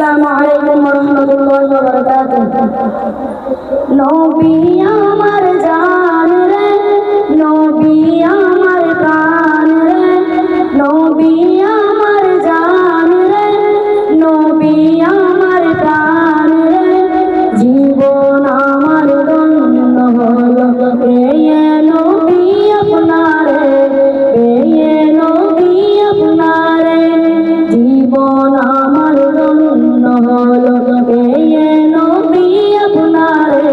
আসসালামু আলাইকুম ওয়া রাহমাতুল্লাহি ওয়া বারাকাতুহু। নবী আমার জান রে, নবী আমার প্রাণ রে, নবী আমার জান রে, নবী আমার প্রাণ রে, জীবন আমার ধন্য হলো পেয়ে নবী আপনারে, পেয়ে নবী আপনারে, জীবন আমার ধন্য হলো পেয়ে নবী আপনারে,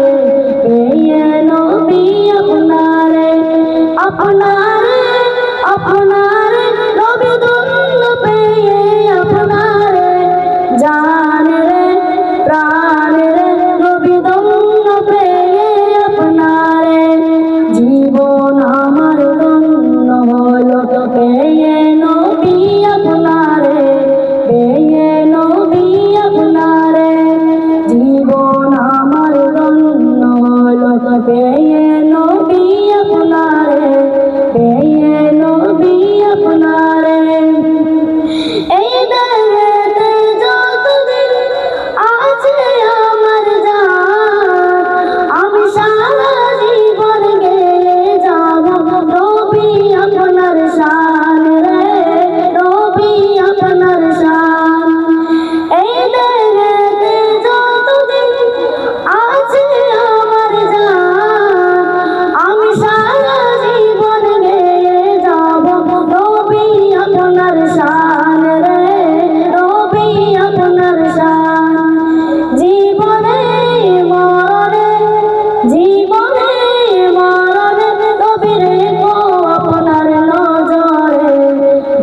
পেয়ে নবী আপনারে, আপনারে আপনারে নবী ধন্য পেয়ে আপনারে, জান রে প্রাণ রে নবী ধন্য পেয়ে আপনারে, জীবন আমার ধন্য হলো পেয়ে নবী আপনারে, পেয়ে নবী আপনারে, জীবন আমার ধন্য হলো পেয়ে নবী আপনারে, পেয়ে নবী আপনারে। এই দেহেতে যতদিন আছে আমার জান, আমি সারা জীবন গেয়ে যাব নবী আপনার শান রে, নবী আপনার শান। এই দেহেতে যতদিন আছে আমার জান, আমি সারা জীবন গেয়ে যাব নবী আপনার শান রে, নবী আপনার শান। জীবনে মরণে, জীবনে মরণে নবী রেখো আপনার নজরে,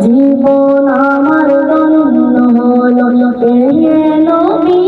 জীবন আমার ধন্য হলো পেয়ে নবী